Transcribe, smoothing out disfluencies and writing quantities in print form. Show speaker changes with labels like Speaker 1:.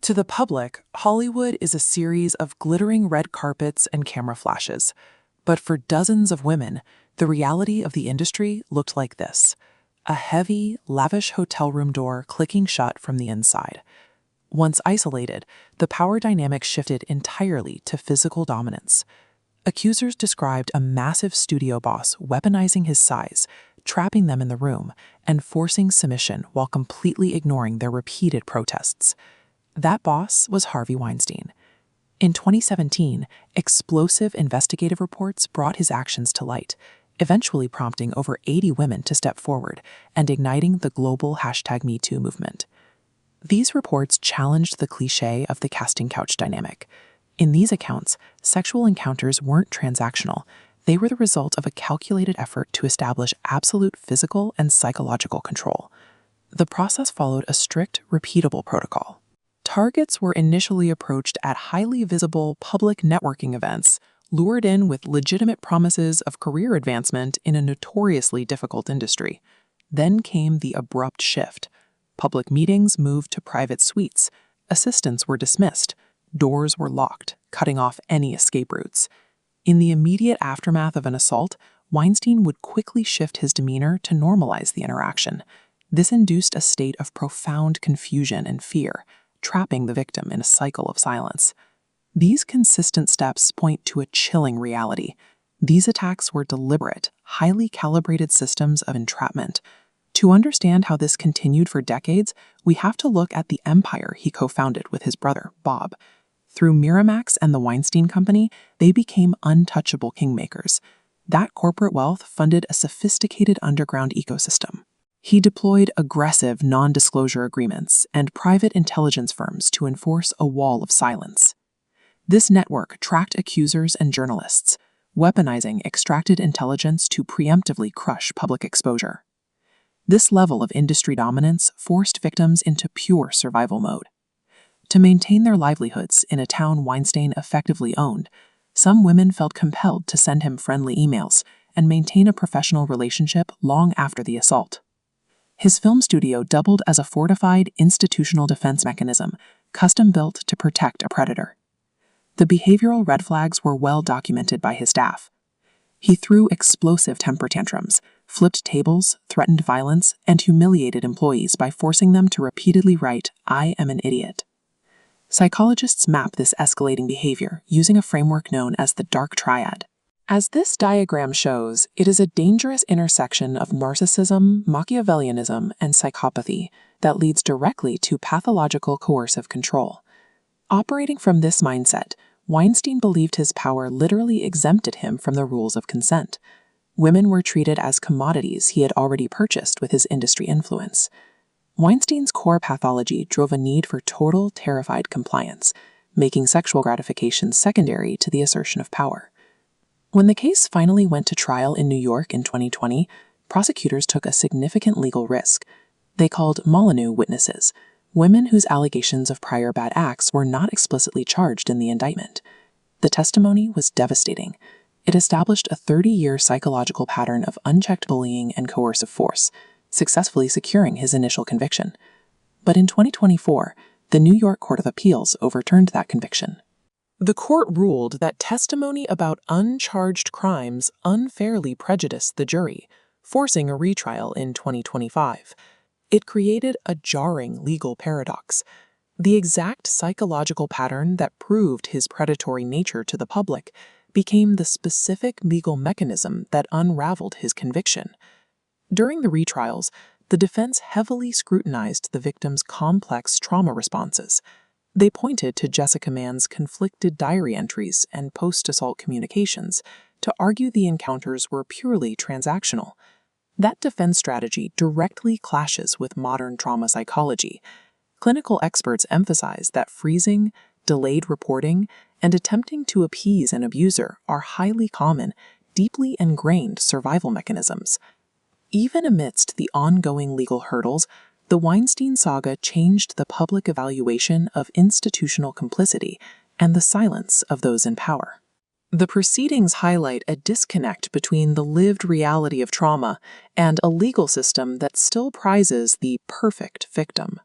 Speaker 1: To the public, Hollywood is a series of glittering red carpets and camera flashes. But for dozens of women, the reality of the industry looked like this: a heavy, lavish hotel room door clicking shut from the inside. Once isolated, the power dynamic shifted entirely to physical dominance. Accusers described a massive studio boss weaponizing his size, trapping them in the room, and forcing submission while completely ignoring their repeated protests. That boss was Harvey Weinstein. In 2017, explosive investigative reports brought his actions to light, eventually prompting over 80 women to step forward and igniting the global #MeToo movement. These reports challenged the cliché of the casting couch dynamic. In these accounts, sexual encounters weren't transactional. They were the result of a calculated effort to establish absolute physical and psychological control. The process followed a strict, repeatable protocol. Targets were initially approached at highly visible public networking events, lured in with legitimate promises of career advancement in a notoriously difficult industry. Then came the abrupt shift. Public meetings moved to private suites. Assistants were dismissed. Doors were locked, cutting off any escape routes. In the immediate aftermath of an assault, Weinstein would quickly shift his demeanor to normalize the interaction. This induced a state of profound confusion and fear, trapping the victim in a cycle of silence. These consistent steps point to a chilling reality. These attacks were deliberate, highly calibrated systems of entrapment. To understand how this continued for decades, we have to look at the empire he co-founded with his brother, Bob. Through Miramax and the Weinstein Company, they became untouchable kingmakers. That corporate wealth funded a sophisticated underground ecosystem. He deployed aggressive non-disclosure agreements and private intelligence firms to enforce a wall of silence. This network tracked accusers and journalists, weaponizing extracted intelligence to preemptively crush public exposure. This level of industry dominance forced victims into pure survival mode. To maintain their livelihoods in a town Weinstein effectively owned, some women felt compelled to send him friendly emails and maintain a professional relationship long after the assault. His film studio doubled as a fortified institutional defense mechanism, custom-built to protect a predator. The behavioral red flags were well documented by his staff. He threw explosive temper tantrums, flipped tables, threatened violence, and humiliated employees by forcing them to repeatedly write, "I am an idiot." Psychologists map this escalating behavior using a framework known as the dark triad. As this diagram shows, it is a dangerous intersection of narcissism, Machiavellianism, and psychopathy that leads directly to pathological coercive control. Operating from this mindset, Weinstein believed his power literally exempted him from the rules of consent. Women were treated as commodities he had already purchased with his industry influence. Weinstein's core pathology drove a need for total, terrified compliance, making sexual gratification secondary to the assertion of power. When the case finally went to trial in New York in 2020, prosecutors took a significant legal risk. They called Molyneux witnesses, women whose allegations of prior bad acts were not explicitly charged in the indictment. The testimony was devastating. It established a 30-year psychological pattern of unchecked bullying and coercive force, successfully securing his initial conviction. But in 2024, the New York Court of Appeals overturned that conviction. The court ruled that testimony about uncharged crimes unfairly prejudiced the jury, forcing a retrial in 2025. It created a jarring legal paradox. The exact psychological pattern that proved his predatory nature to the public became the specific legal mechanism that unraveled his conviction. During the retrials, the defense heavily scrutinized the victim's complex trauma responses. They pointed to Jessica Mann's conflicted diary entries and post-assault communications to argue the encounters were purely transactional. That defense strategy directly clashes with modern trauma psychology. Clinical experts emphasize that freezing, delayed reporting, and attempting to appease an abuser are highly common, deeply ingrained survival mechanisms. Even amidst the ongoing legal hurdles, the Weinstein saga changed the public evaluation of institutional complicity and the silence of those in power. The proceedings highlight a disconnect between the lived reality of trauma and a legal system that still prizes the perfect victim.